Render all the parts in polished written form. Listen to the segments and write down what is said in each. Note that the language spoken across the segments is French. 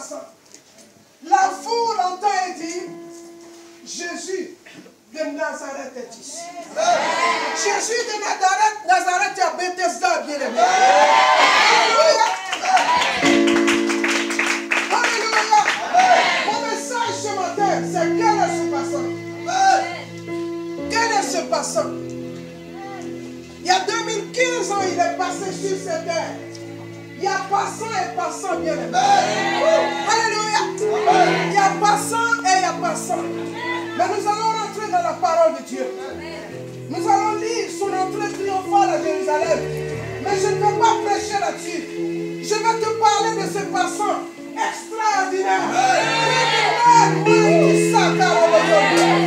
passant. La foule entend et dit, Jésus de Nazareth est ici. Jésus de Nazareth est à Bethesda, bien-aimé. Alléluia. Alléluia. Mon message ce matin, c'est quel est ce passant? Quel est ce passant? Il y a 2015 ans, il est passé sur cette terre. Il y a passant et passant, bien aimé. Alléluia. Il y a passant et il y a passant. Mais nous allons rentrer dans la parole de Dieu. Nous allons lire son entrée triomphale à Jérusalem. Mais je ne vais pas prêcher là-dessus. Je vais te parler de ce passant extraordinaire. Je vais te parler de ce passant.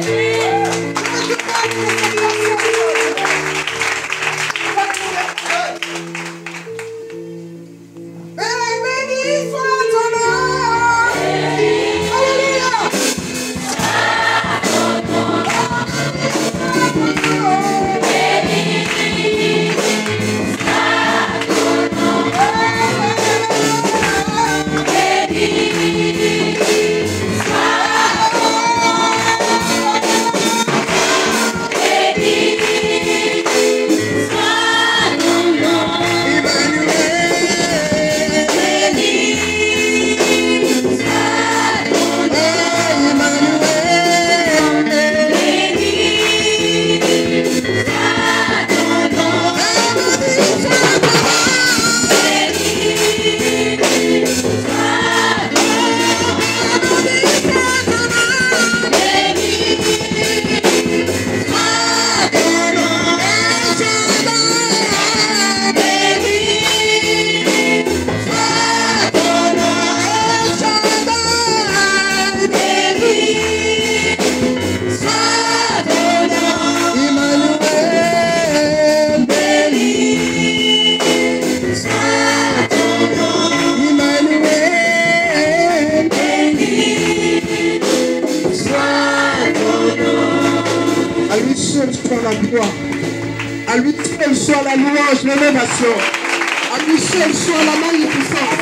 À lui seul soit la louange, l'élévation. À lui seul soit la magnificence.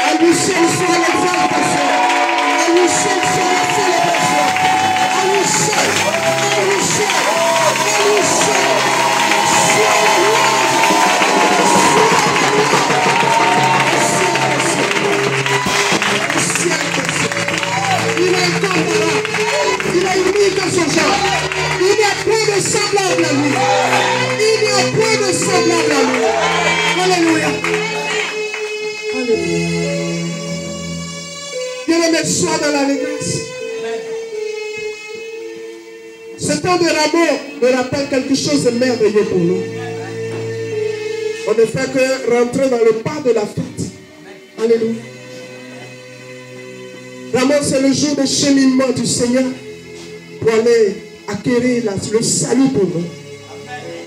À lui seul soit l'exaltation. À lui seul soit la célébration. À lui seul, à lui seul, à lui seul. Soit la louange. Il est incomparable. Il est unique dans son genre. Il n'y a point de semblable à lui. Il n'y a point de semblable à lui. Alléluia. Alléluia. Bien-aimé, sois dans l'allégresse. Ce temps de Rameau me rappelle quelque chose de merveilleux pour nous. On ne fait que rentrer dans le pas de la fête. Alléluia. Rameau, c'est le jour de cheminement du Seigneur pour aller acquérir le salut pour nous.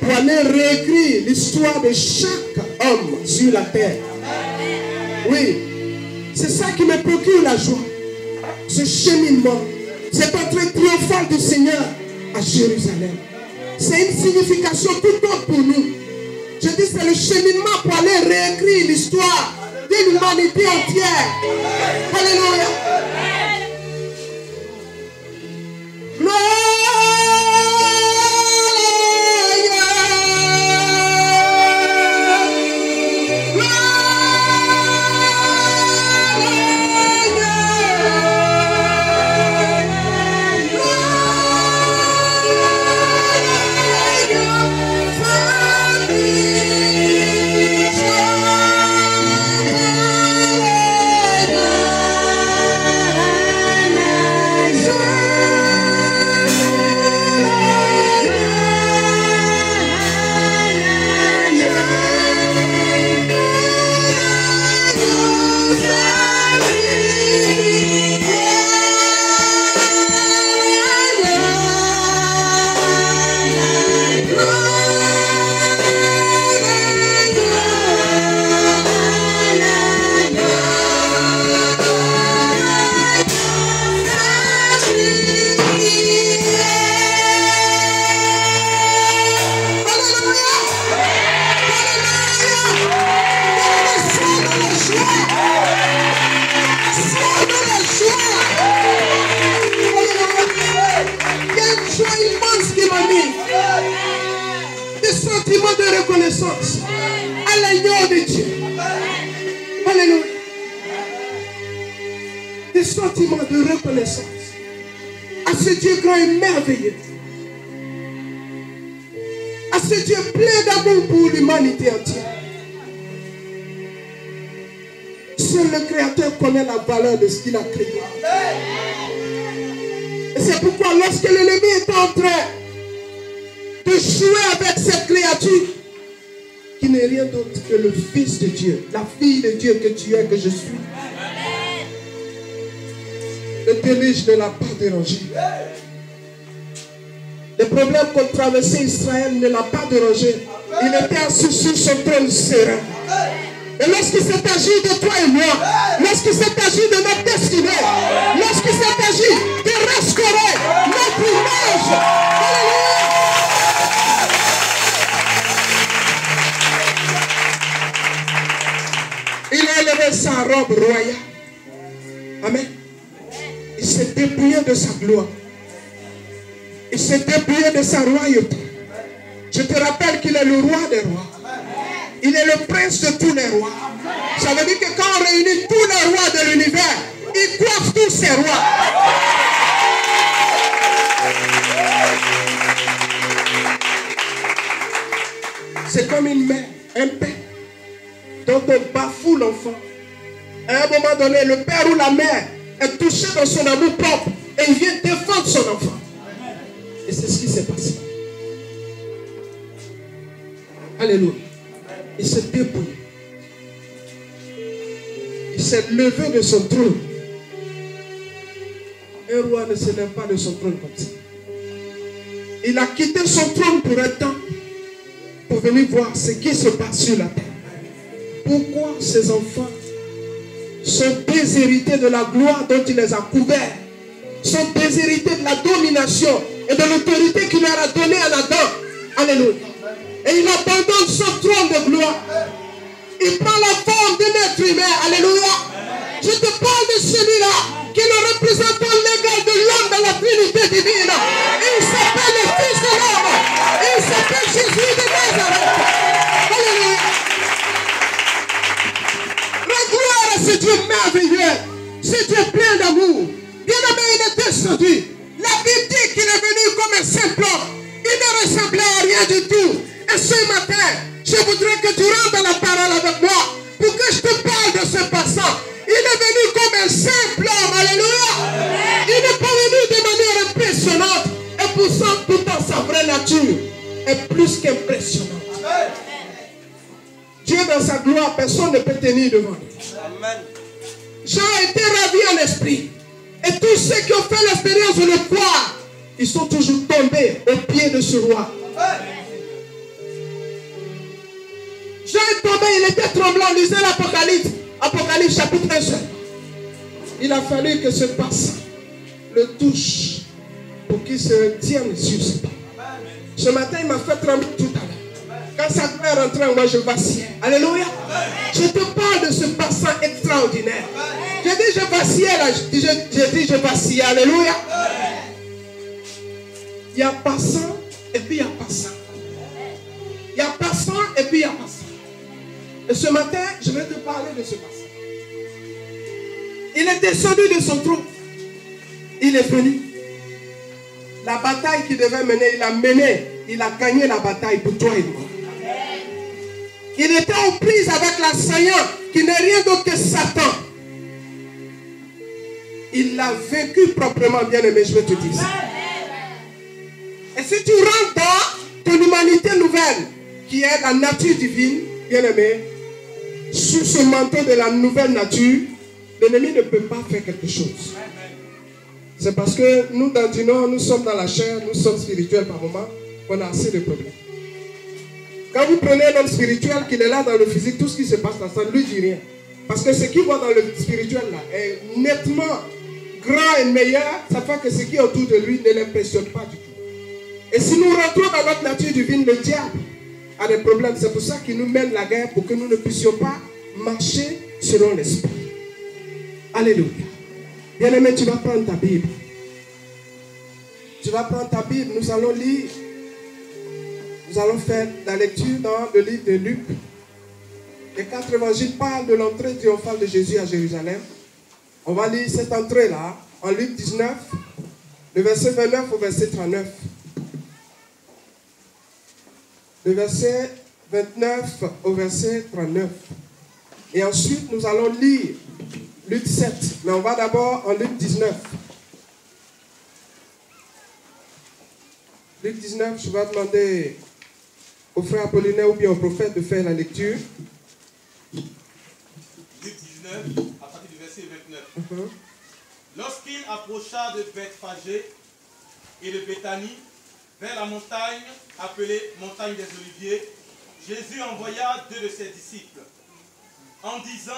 Pour aller réécrire l'histoire de chaque homme sur la terre. Oui, c'est ça qui me procure la joie. Ce cheminement, cette entrée triomphale du Seigneur à Jérusalem. C'est une signification tout autre pour nous. Je dis c'est le cheminement pour aller réécrire l'histoire d'une humanité entière. Alléluia. des sentiments de reconnaissance à ce Dieu grand et merveilleux, à ce Dieu plein d'amour pour l'humanité entière. Seul le Créateur connaît la valeur de ce qu'il a créé. Et c'est pourquoi lorsque l'ennemi est en train de jouer avec cette créature, qui n'est rien d'autre que le Fils de Dieu, la fille de Dieu que tu es, que je suis, le déluge ne l'a pas dérangé. Les problèmes qu'ont traversé Israël ne l'a pas dérangé. Il était assis sur son trône serein. Et lorsqu'il s'est agi de toi et moi, lorsqu'il s'est agi de notre destinée, lorsqu'il s'est agi de restaurer notre image, il a élevé sa robe royale. Amen. Il s'est dépouillé de sa gloire. Il s'est dépouillé de sa royauté. Je te rappelle qu'il est le roi des rois. Il est le prince de tous les rois. Ça veut dire que quand on réunit tous les rois de l'univers, il coiffe tous ces rois. C'est comme une mère, un père, dont on bafoue l'enfant. À un moment donné, le père ou la mère est touché dans son amour propre et il vient défendre son enfant. Et c'est ce qui s'est passé. Alléluia. Il s'est dépouillé. Il s'est levé de son trône. Un roi ne se lève pas de son trône comme ça. Il a quitté son trône pour un temps pour venir voir ce qui se passe sur la terre. Pourquoi ces enfants sont déshérités de la gloire dont il les a couverts, sont déshérités de la domination et de l'autorité qu'il leur a donnée en Adam. Alléluia. Et il abandonne son trône de gloire. Il prend la forme d'un être humain. Alléluia. Je te parle de celui-là qui est le représentant légal de l'homme dans la Trinité divine. Et il s'appelle le Fils de l'homme. Et il s'appelle Jésus de Nazareth. Alléluia. La gloire à ce Dieu merveilleux. Ce Dieu plein d'amour. Bien-aimé, il est descendu. La Bible dit qu'il est venu comme un simple homme. Il ne ressemblait à rien du tout. Et ce matin, je voudrais que tu rentres dans la parole avec moi pour que je te parle de ce passant. Il est venu comme un simple homme. Alléluia. Il n'est pas venu de manière impressionnante. Et pour ça, tout dans sa vraie nature est plus qu'impressionnante. Dieu dans sa gloire, personne ne peut tenir devant lui. Jean a été ravi en esprit. Et tous ceux qui ont fait l'expérience de le croire, ils sont toujours tombés au pied de ce roi. Jean est tombé, il était tremblant, lisez l'Apocalypse, Apocalypse chapitre 1 seul. Il a fallu que ce passant le touche pour qu'il se tienne sur ses pas. Ce matin, il m'a fait trembler tout à l'heure. Quand sa gloire rentrait, moi je vacillais. Alléluia. Je te parle de ce passant extraordinaire. J'ai dit je vacillais là, j'ai dit je vacillais. Alléluia. Il y a passant et puis il y a passant. Il y a passant et puis il y a passant. Et ce matin, je vais te parler de ce passant. Il est descendu de son trône. Il est venu. La bataille qu'il devait mener, il a mené. Il a gagné la bataille pour toi et moi. Il était aux prises avec l'assaillant qui n'est rien d'autre que Satan. Il l'a vaincu proprement, bien aimé, je vais te dire ça. Et si tu rentres dans ton humanité nouvelle, qui est la nature divine, bien aimé, sous ce manteau de la nouvelle nature, l'ennemi ne peut pas faire quelque chose. C'est parce que nous, dans du Nord, nous sommes dans la chair, nous sommes spirituels par moment, qu'on a assez de problèmes. Quand vous prenez un homme spirituel qui est là dans le physique, tout ce qui se passe là, ça ne lui dit rien. Parce que ce qu'il voit dans le spirituel là est nettement grand et meilleur, ça fait que ce qui est autour de lui ne l'impressionne pas du tout. Et si nous rentrons dans notre nature divine, le diable a des problèmes. C'est pour ça qu'il nous mène la guerre, pour que nous ne puissions pas marcher selon l'esprit. Alléluia. Bien-aimé, tu vas prendre ta Bible. Tu vas prendre ta Bible, nous allons lire. Nous allons faire la lecture dans le livre de Luc. Les 4 évangiles parlent de l'entrée triomphale de Jésus à Jérusalem. On va lire cette entrée-là en Luc 19, le verset 29 au verset 39. Le verset 29 au verset 39. Et ensuite, nous allons lire Luc 7. Mais on va d'abord en Luc 19. Luc 19, je vais demander au frère Apollinaire ou bien au prophète de faire la lecture. Luc 19, à partir du verset 29. Lorsqu'il approcha de Bethphagée et de Béthanie, vers la montagne appelée montagne des Oliviers, Jésus envoya 2 de ses disciples, en disant,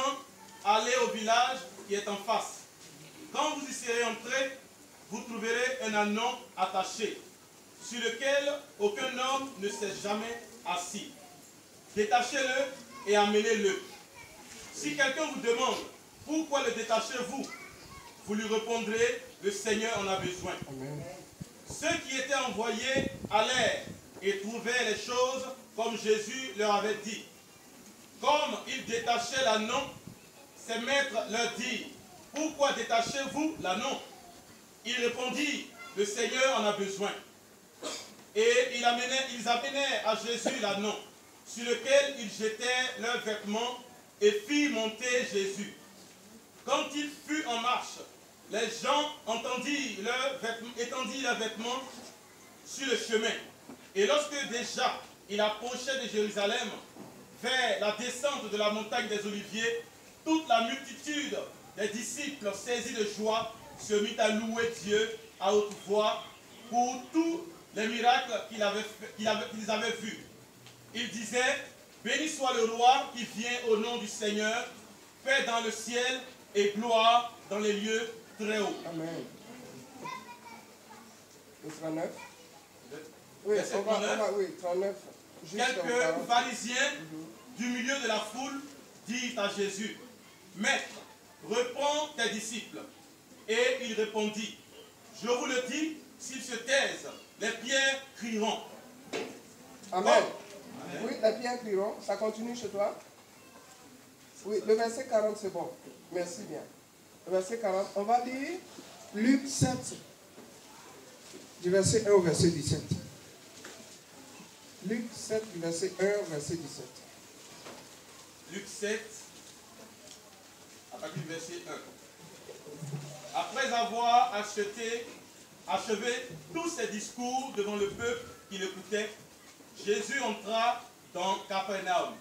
allez au village qui est en face. Quand vous y serez entrés, vous trouverez un ânon attaché, sur lequel aucun homme ne s'est jamais assis. Détachez-le et amenez-le. Si quelqu'un vous demande, pourquoi le détachez-vous? Vous lui répondrez, le Seigneur en a besoin. Amen. Ceux qui étaient envoyés allèrent et trouvaient les choses comme Jésus leur avait dit. Comme ils détachaient l'ânon, ses maîtres leur dirent, pourquoi détachez-vous l'ânon? Ils répondirent, le Seigneur en a besoin. Et ils amenèrent à Jésus l'ânon, sur lequel ils jetèrent leurs vêtements et firent monter Jésus. Quand il fut en marche, les gens étendirent leurs vêtements sur le chemin. Et lorsque déjà il approchait de Jérusalem, vers la descente de la montagne des Oliviers, toute la multitude des disciples saisis de joie se mit à louer Dieu à haute voix pour tous les miracles qu'ils avaient vus. Ils disaient, béni soit le roi qui vient au nom du Seigneur, paix dans le ciel et gloire dans les lieux très hauts. Amen. Le 39. Oui, Verset 39. Quelques pharisiens du milieu de la foule dirent à Jésus, Maître, reprends tes disciples. Et il répondit, je vous le dis, s'ils se taisent, les pierres crieront. Amen. Oui, les pierres crieront. Ça continue chez toi? Oui, le verset 40, c'est bon. Merci bien. Le verset 40. On va lire Luc 7, du verset 1 au verset 17. Luc 7, du verset 1 au verset 17. Luc 7, à partir du verset 1. Après avoir achevé tous ses discours devant le peuple qui l'écoutait, Jésus entra dans Capernaum.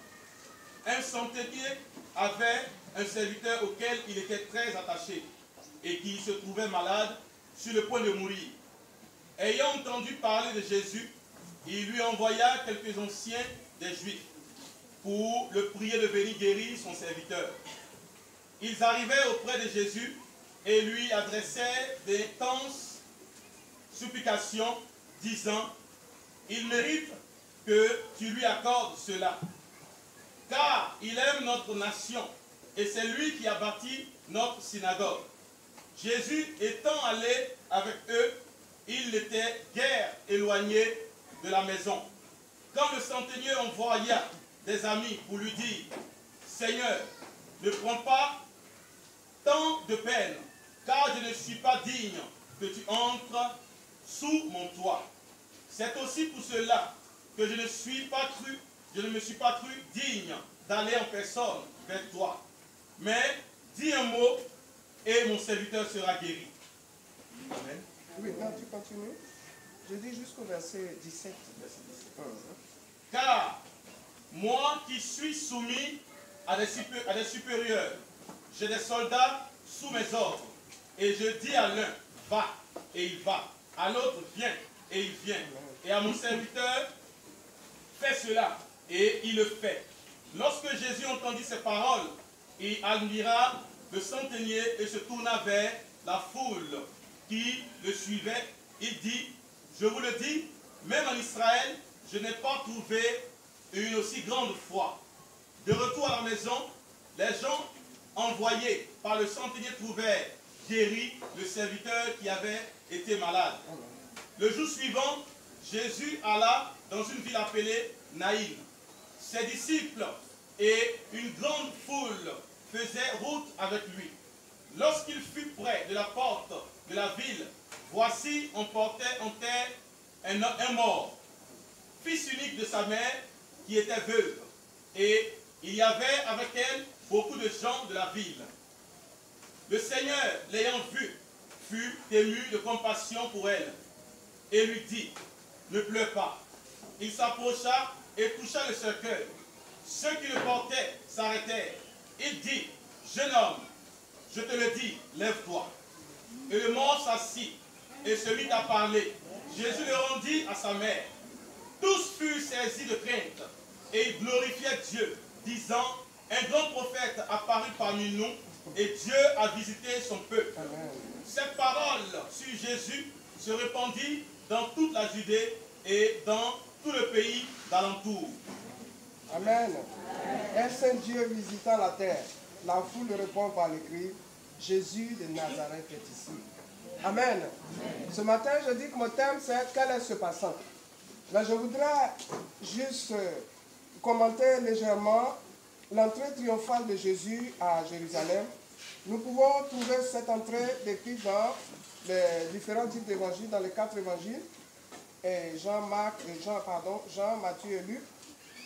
Un centenier avait un serviteur auquel il était très attaché et qui se trouvait malade, sur le point de mourir. Ayant entendu parler de Jésus, il lui envoya quelques anciens des Juifs pour le prier de venir guérir son serviteur. Ils arrivaient auprès de Jésus et lui adressaient d'intenses supplications, disant, il mérite que tu lui accordes cela, car il aime notre nation et c'est lui qui a bâti notre synagogue. Jésus étant allé avec eux, il n'était guère éloigné de la maison. Quand le centenier envoya des amis pour lui dire, Seigneur, ne prends pas tant de peine, car je ne suis pas digne que tu entres sous mon toit. C'est aussi pour cela que je ne me suis pas cru digne d'aller en personne vers toi. Mais dis un mot et mon serviteur sera guéri. Amen. Oui, non, tu continues. Je dis jusqu'au verset 17. Car moi qui suis soumis à des supérieurs, j'ai des soldats sous mes ordres. Et je dis à l'un, va, et il va. À l'autre, viens, et il vient. Et à mon serviteur, fais cela, et il le fait. Lorsque Jésus entendit ces paroles, il admira le centenier et se tourna vers la foule qui le suivait. Il dit, je vous le dis, même en Israël, je n'ai pas trouvé une aussi grande foi. De retour à la maison, les gens envoyés par le centenier trouvèrent guéri le serviteur qui avait été malade. Le jour suivant, Jésus alla dans une ville appelée Naïm. Ses disciples et une grande foule faisaient route avec lui. Lorsqu'il fut près de la porte de la ville, voici, on portait en terre un mort, fils unique de sa mère, qui était veuve. Et il y avait avec elle beaucoup de gens de la ville. Le Seigneur, l'ayant vue, fut ému de compassion pour elle, et lui dit, ne pleure pas. Il s'approcha et toucha le cercueil. Ceux qui le portaient s'arrêtèrent. Il dit, jeune homme, je te le dis, lève-toi. Et le mort s'assit et se mit à parler. Jésus le rendit à sa mère. Tous furent saisis de crainte et ils glorifiaient Dieu, disant, un grand prophète apparut parmi nous et Dieu a visité son peuple. Amen. Cette parole sur Jésus se répandit dans toute la Judée et dans tout le pays d'alentour. Amen. Un saint Dieu visitant la terre, la foule répond par les cris, Jésus de Nazareth est ici. Amen. Ce matin, je dis que mon thème, c'est quel est ce passant. Mais je voudrais juste commenter légèrement l'entrée triomphale de Jésus à Jérusalem. Nous pouvons trouver cette entrée décrite dans les différents types d'évangiles, dans les 4 évangiles, et Jean, Matthieu et Luc.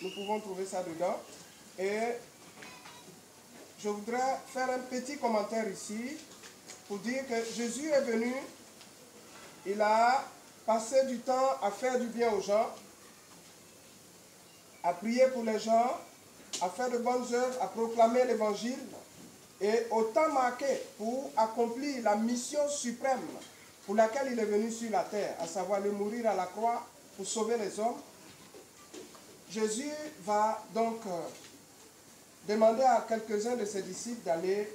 Nous pouvons trouver ça dedans. Et je voudrais faire un petit commentaire ici pour dire que Jésus est venu, il a passé du temps à faire du bien aux gens, à prier pour les gens, à faire de bonnes œuvres, à proclamer l'évangile, et au temps marqué pour accomplir la mission suprême pour laquelle il est venu sur la terre, à savoir le mourir à la croix pour sauver les hommes. Jésus va donc demander à quelques-uns de ses disciples d'aller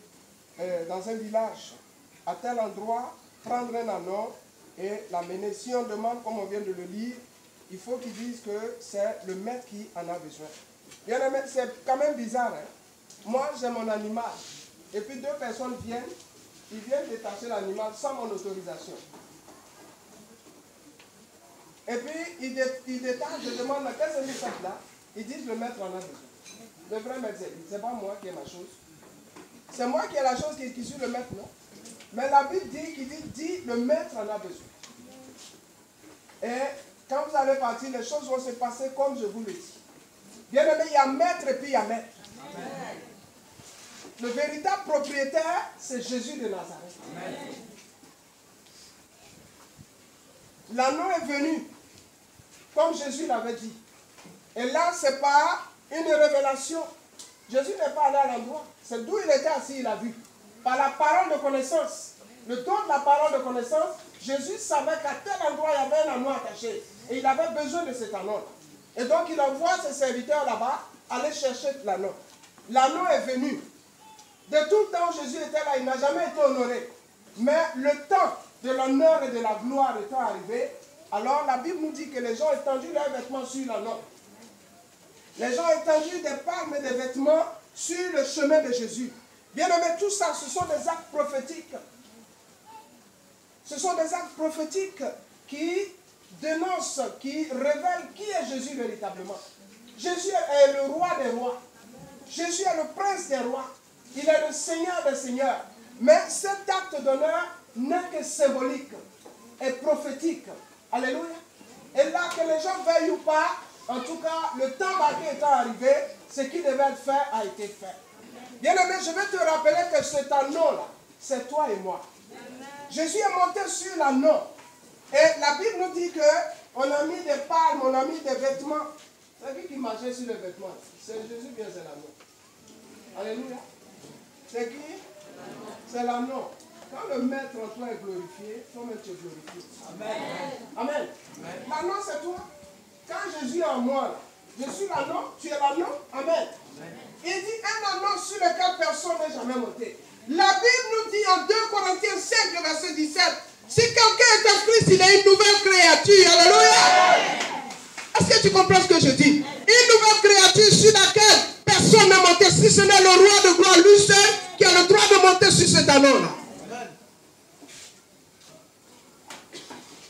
dans un village, à tel endroit, prendre un anneau et l'amener. Si on demande, comme on vient de le lire, il faut qu'ils disent que c'est le maître qui en a besoin. Bien aimé, c'est quand même bizarre. Hein? Moi, j'ai mon animal. Et puis 2 personnes viennent, ils viennent détacher l'animal sans mon autorisation. Et puis, ils détachent, je demande, qu'est-ce que vous faites là? Ils disent, le maître en a besoin. Le vrai maître, c'est pas moi qui ai ma chose. C'est moi qui ai la chose qui suis le maître, non? Mais la Bible dit, le maître en a besoin. Et quand vous allez partir, les choses vont se passer comme je vous le dis. Bien aimé, il y a maître et puis il y a maître. Amen. Le véritable propriétaire, c'est Jésus de Nazareth. Amen. L'anneau est venu, comme Jésus l'avait dit. Et là, ce n'est pas une révélation. Jésus n'est pas allé à l'endroit. C'est d'où il était assis, il a vu. Par la parole de connaissance. Le don de la parole de connaissance, Jésus savait qu'à tel endroit, il y avait un anneau attaché. Et il avait besoin de cet anneau. Et donc, il envoie ses serviteurs là-bas aller chercher l'anneau. L'anneau est venu. De tout le temps où Jésus était là, il n'a jamais été honoré. Mais le temps de l'honneur et de la gloire étant arrivé, alors la Bible nous dit que les gens ont étendu leurs vêtements sur l'anneau. Les gens ont étendu des palmes et des vêtements sur le chemin de Jésus. Bien aimé, tout ça, ce sont des actes prophétiques. Ce sont des actes prophétiques qui dénoncent, qui révèlent qui est Jésus véritablement. Jésus est le roi des rois. Jésus est le prince des rois. Il est le Seigneur des seigneurs. Mais cet acte d'honneur n'est que symbolique et prophétique. Alléluia. Et là, que les gens veuillent ou pas, en tout cas, le temps marqué étant arrivé, ce qui devait être fait a été fait. Bien aimé, je vais te rappeler que cet anneau-là, c'est toi et moi. Jésus est monté sur l'anneau. Et la Bible nous dit qu'on a mis des palmes, on a mis des vêtements. C'est qui marchait sur les vêtements? C'est Jésus, bien c'est l'anneau. Alléluia. C'est qui? C'est l'anneau. Quand le maître en toi est glorifié, toi-même tu es glorifié. Amen. Amen. L'anneau c'est toi. Quand Jésus est en moi, là, je suis l'anneau, tu es l'anneau. Amen. Il dit un anneau sur lequel personne n'est jamais monté. La Bible nous dit en 2 Corinthiens 5, verset 17, si quelqu'un est en Christ, il est une nouvelle créature. Alléluia. Est-ce que tu comprends ce que je dis? Une nouvelle créature sur laquelle personne n'est monté, si ce n'est le roi de gloire, lui seul, qui a le droit de monter sur cet anneau-là.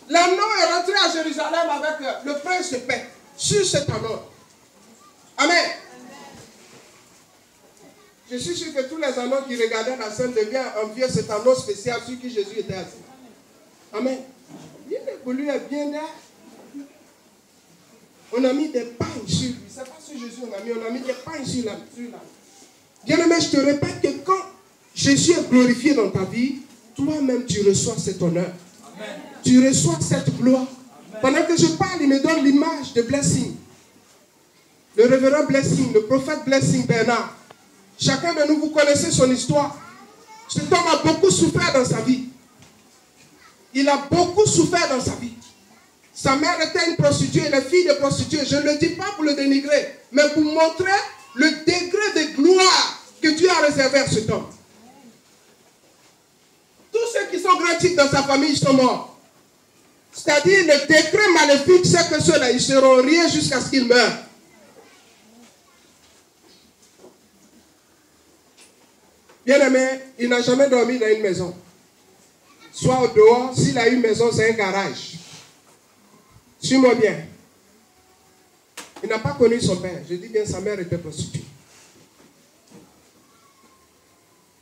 L'anneau est rentré à Jérusalem avec le prince de paix, sur cet anneau. Amen. Je suis sûr que tous les anneaux qui regardaient la scène deviennent envieux cet anneau spécial sur qui Jésus était assis. Amen. Il évolue bien là. On a mis des pagnes sur lui. C'est pas sur Jésus on a mis des pagnes sur la. Bien-aimé, je te répète que quand Jésus est glorifié dans ta vie, toi-même tu reçois cet honneur. Amen. Tu reçois cette gloire. Amen. Pendant que je parle, il me donne l'image de Blessing. Le révérend Blessing, le prophète Blessing Bernard. Chacun de nous, vous connaissez son histoire. Cet homme a beaucoup souffert dans sa vie. Il a beaucoup souffert dans sa vie. Sa mère était une prostituée, la fille de prostituée. Je ne le dis pas pour le dénigrer, mais pour montrer le degré de gloire que Dieu a réservé à cet homme. Tous ceux qui sont grands titres dans sa famille sont morts. C'est-à-dire, le décret maléfique, c'est que ceux-là, ils seront rien jusqu'à ce qu'ils meurent. Bien-aimé, il n'a jamais dormi dans une maison. Soit au dehors, s'il a une maison, c'est un garage. Suis-moi bien. Il n'a pas connu son père. Je dis bien, sa mère était prostituée.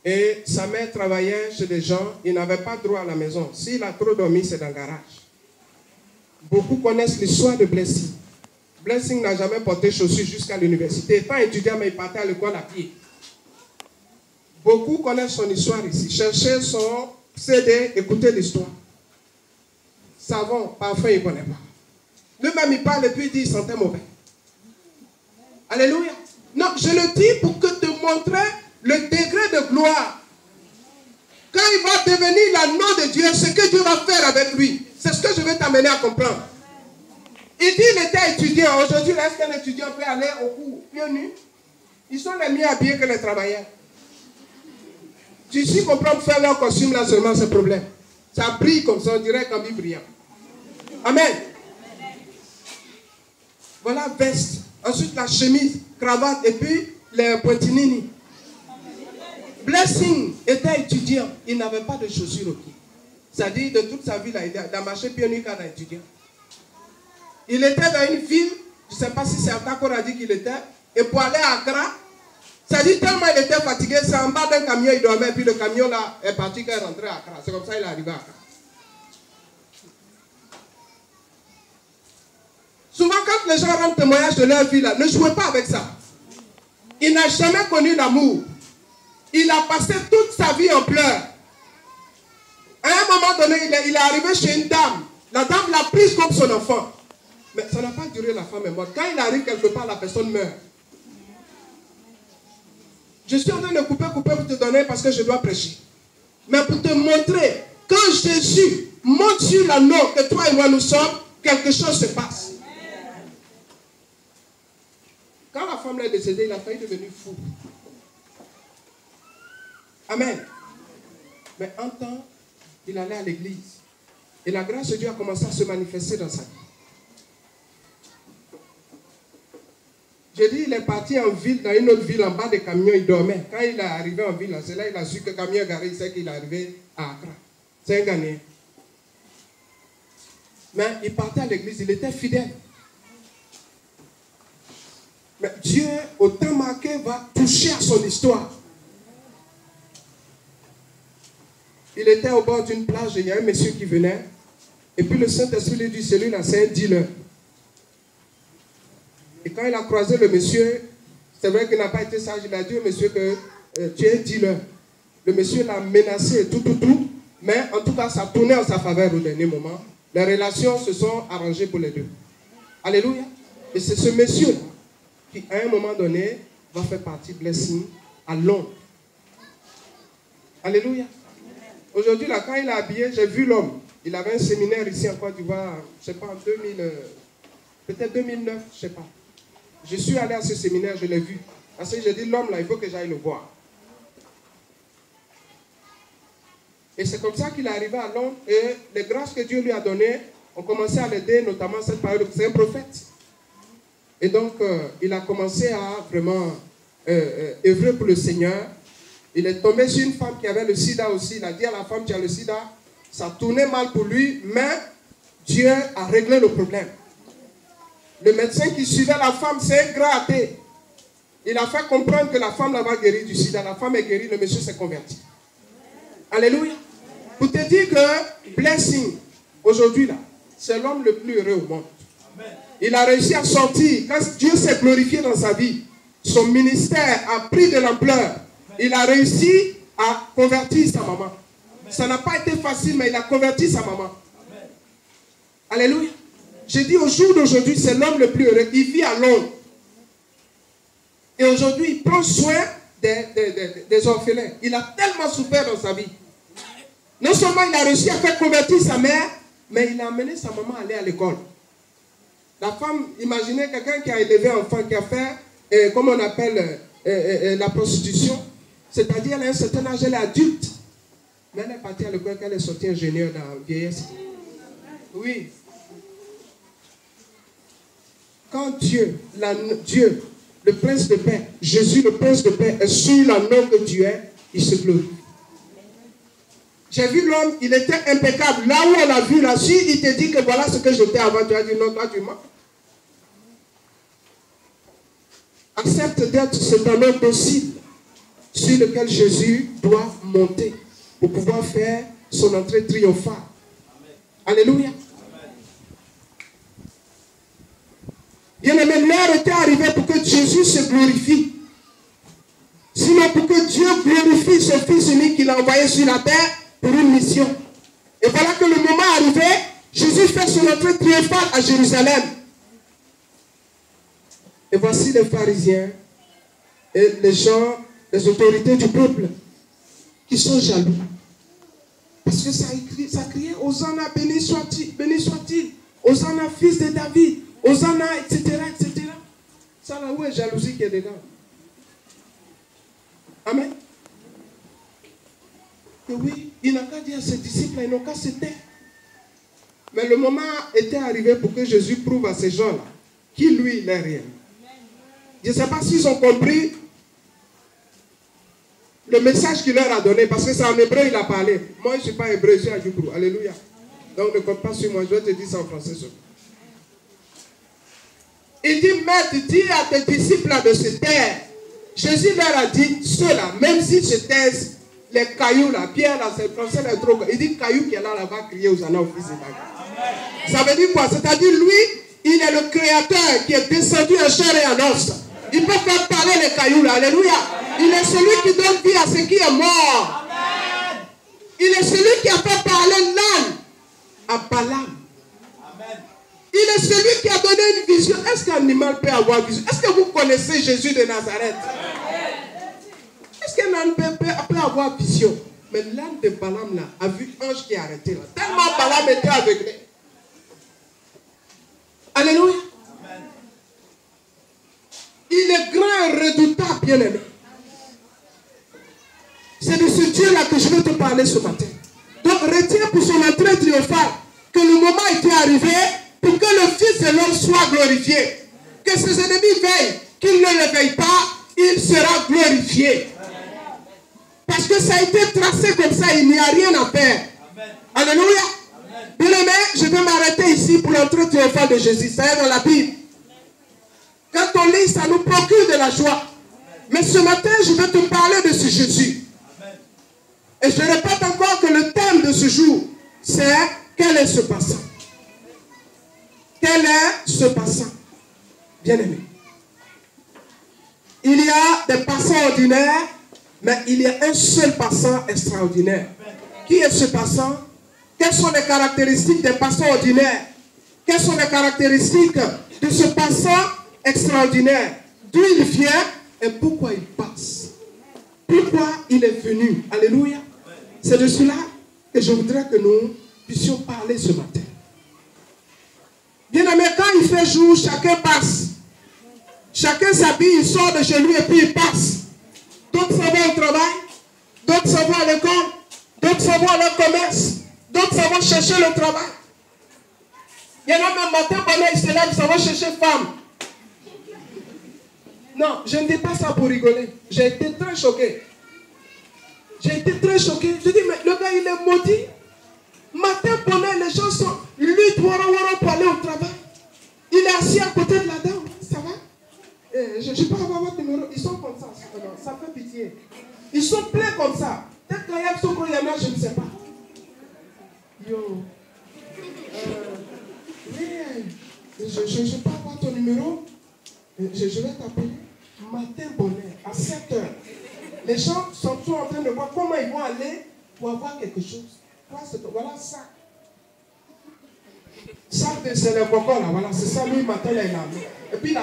Et sa mère travaillait chez des gens, il n'avait pas droit à la maison. S'il a trop dormi, c'est dans le garage. Beaucoup connaissent l'histoire de Blessing. Blessing n'a jamais porté chaussures jusqu'à l'université. Étant étudiant, mais il partait à l'école à pied. Beaucoup connaissent son histoire ici. Cherchez son CD, écoutez l'histoire. Savon, parfum, il ne connaît pas. Lui-même, il parle et puis il dit qu'il sentait mauvais. Alléluia. Non, je le dis pour que te montrer le degré de gloire. Quand il va devenir l'anneau de Dieu, ce que Dieu va faire avec lui, c'est ce que je vais t'amener à comprendre. Il dit qu'il était étudiant. Aujourd'hui, est-ce qu'un étudiant peut aller au cours pieds nus? Ils sont les mieux habillés que les travailleurs. Tu sais comprendre faire leur costume là seulement, c'est problème. Ça brille comme ça, on dirait comme il brillant. Amen. Voilà veste. Ensuite la chemise, cravate et puis les pointinini. Blessing était étudiant. Il n'avait pas de chaussures au pied. C'est-à-dire de toute sa vie, là, il a marché pieds nus quand il était étudiant. Il était dans une ville, je ne sais pas si c'est à Dakar a dit qu'il était, et pour aller à Accra, c'est-à-dire tellement il était fatigué, c'est en bas d'un camion, il dormait, puis le camion là est parti quand il est rentré à Accra. C'est comme ça qu'il est arrivé à Accra. Souvent quand les gens rendent témoignage de leur vie là, ne jouez pas avec ça. Il n'a jamais connu l'amour. Il a passé toute sa vie en pleurs. À un moment donné, il est arrivé chez une dame. La dame l'a prise comme son enfant. Mais ça n'a pas duré, la femme est morte. Quand il arrive quelque part, la personne meurt. Je suis en train de couper pour te donner parce que je dois prêcher. Mais pour te montrer, quand Jésus monte sur l'anneau que toi et moi nous sommes, quelque chose se passe. Quand la femme est décédée, il a failli devenir fou. Amen. Mais en temps, il allait à l'église. Et la grâce de Dieu a commencé à se manifester dans sa vie. J'ai dit, il est parti en ville, dans une autre ville, en bas des camions, il dormait. Quand il est arrivé en ville, c'est là qu'il a su que le camion est garé, il sait qu'il est arrivé à Accra. C'est un Ghanéen. Mais il partait à l'église, il était fidèle. Mais Dieu, au temps marqué, va toucher à son histoire. Il était au bord d'une plage et il y a un monsieur qui venait. Et puis le Saint-Esprit lui dit, celui-là, c'est un dealer. Et quand il a croisé le monsieur, c'est vrai qu'il n'a pas été sage, il a dit au monsieur que tu es un dealer. Le monsieur l'a menacé, tout. Mais en tout cas, ça tournait en sa faveur au dernier moment. Les relations se sont arrangées pour les deux. Alléluia. Et c'est ce monsieur qui, à un moment donné, va faire partie de Blessing à Londres. Alléluia. Aujourd'hui, là, quand il est habillé, j'ai vu l'homme. Il avait un séminaire ici en Côte d'Ivoire, je ne sais pas, en 2000, peut-être 2009, je ne sais pas. Je suis allé à ce séminaire, je l'ai vu. Parce que j'ai dit, l'homme là, il faut que j'aille le voir. Et c'est comme ça qu'il est arrivé à Londres. Et les grâces que Dieu lui a données ont commencé à l'aider, notamment cette période. C'est un prophète. Et donc, il a commencé à vraiment œuvrer pour le Seigneur. Il est tombé sur une femme qui avait le sida aussi. Il a dit à la femme qui a le sida, ça tournait mal pour lui, mais Dieu a réglé le problème. Le médecin qui suivait la femme, c'est un grand athée. Il a fait comprendre que la femme l'avait guéri du sida. La femme est guérie, le monsieur s'est converti. Alléluia. Pour te dire que Blessing, aujourd'hui là, c'est l'homme le plus heureux au monde. Il a réussi à sortir. Quand Dieu s'est glorifié dans sa vie, son ministère a pris de l'ampleur. Il a réussi à convertir sa maman. Ça n'a pas été facile, mais il a converti sa maman. Alléluia. J'ai dit au jour d'aujourd'hui, c'est l'homme le plus heureux. Il vit à Londres. Et aujourd'hui, il prend soin des orphelins. Il a tellement souffert dans sa vie. Non seulement il a réussi à faire convertir sa mère, mais il a amené sa maman à aller à l'école. La femme, imaginez quelqu'un qui a élevé un enfant, qui a fait, comme on appelle, la prostitution. C'est-à-dire, elle a un certain âge, elle est adulte. Mais elle est partie à l'école, qu'elle est sortie ingénieure dans la vieillesse. Oui. Quand Dieu, le prince de paix, Jésus le prince de paix, est sur la norme que tu es, il se glorifie. J'ai vu l'homme, il était impeccable. Là où on l'a vu, là-dessus, il te dit que voilà ce que j'étais avant. Tu as dit non, toi tu mens. Accepte d'être cet homme docile sur lequel Jésus doit monter pour pouvoir faire son entrée triomphale. Alléluia. Bien-aimé, l'heure était arrivée pour que Jésus se glorifie. Sinon, pour que Dieu glorifie son Fils unique qu'il a envoyé sur la terre pour une mission. Et voilà que le moment est arrivé, Jésus fait son entrée triomphale à Jérusalem. Et voici les pharisiens et les gens, les autorités du peuple qui sont jaloux. Parce que ça criait, Hosanna, béni soit-il, Hosanna, fils de David, Hosanna, etc., etc. Ça là où est jalousie qui est dedans? Amen. Que oui, il n'a qu'à dire à ses disciples, ils n'ont qu'à se taire. Mais le moment était arrivé pour que Jésus prouve à ces gens-là qui lui, il n'est rien. Je ne sais pas s'ils ont compris le message qu'il leur a donné, parce que c'est en hébreu il a parlé. Moi, je ne suis pas hébreu, je suis à Djoubrou. Alléluia. Donc ne compte pas sur moi, je vais te dire ça en français seulement. Il dit, maître, dis à tes disciples de se taire. Jésus leur a dit, ceux-là, même s'ils se taisent, les cailloux là, Pierre là, c'est français, les trop. Il dit, caillou qui est là, va crier aux anneaux au fils de David. Ça veut dire quoi? C'est-à-dire, lui, il est le créateur qui est descendu en chair et en os. Il peut faire parler les cailloux là, alléluia. Il est celui qui donne vie à ce qui est mort. Amen. Il est celui qui a fait parler l'âne à Balaam. Amen. Il est celui qui a donné une vision. Est-ce qu'un animal peut avoir une vision? Est-ce que vous connaissez Jésus de Nazareth? Est-ce qu'un âne peut avoir vision? Mais l'âne de Balaam là a vu l'ange qui est arrêté là. Tellement Balaam était aveuglé. Alléluia. Amen. Il est grand et redoutable, bien-aimé. C'est de ce Dieu-là que je veux te parler ce matin. Donc retiens pour son entrée triomphale que le moment était arrivé pour que le Fils de l'homme soit glorifié. Que ses ennemis veillent, qu'il ne le veille pas, il sera glorifié. Parce que ça a été tracé comme ça, il n'y a rien à faire. Amen. Alléluia. Bien-aimé, je vais m'arrêter ici pour l'entrée triomphale de Jésus. Ça est dans la Bible. Quand on lit, ça nous procure de la joie. Mais ce matin, je vais te parler de ce Jésus. Et je répète encore que le thème de ce jour, c'est quel est ce passant? Quel est ce passant? Bien-aimé. Il y a des passants ordinaires, mais il y a un seul passant extraordinaire. Qui est ce passant? Quelles sont les caractéristiques des passants ordinaires? Quelles sont les caractéristiques de ce passant extraordinaire? D'où il vient et pourquoi il passe? Pourquoi il est venu? Alléluia. C'est de cela que je voudrais que nous puissions parler ce matin. Bien aimé, quand il fait jour, chacun passe. Chacun s'habille, il sort de chez lui et puis il passe. D'autres s'en vont au travail, d'autres s'en vont à l'école, d'autres s'en vont à leur commerce, d'autres s'en vont chercher le travail. Il y en a même matin, pendant qu'ils se lèvent, ils s'en vont chercher femme. Non, je ne dis pas ça pour rigoler. J'ai été très choqué. J'ai été très choqué. Je dis, mais le gars, il est maudit. Matin, pendant les gens sont... Lui, pour aller au travail. Il est assis à côté de la dame. Ça va? Je ne sais pas avoir votre numéro. Il Yo. Oui, je peux avoir ton numéro. Je vais t'appeler matin bonheur à 7 heures. Les gens sont tous en train de voir comment ils vont aller pour avoir quelque chose. Voilà ça. Ça, c'est le coco là. Voilà, c'est ça, lui, matin, là, il a. Et puis,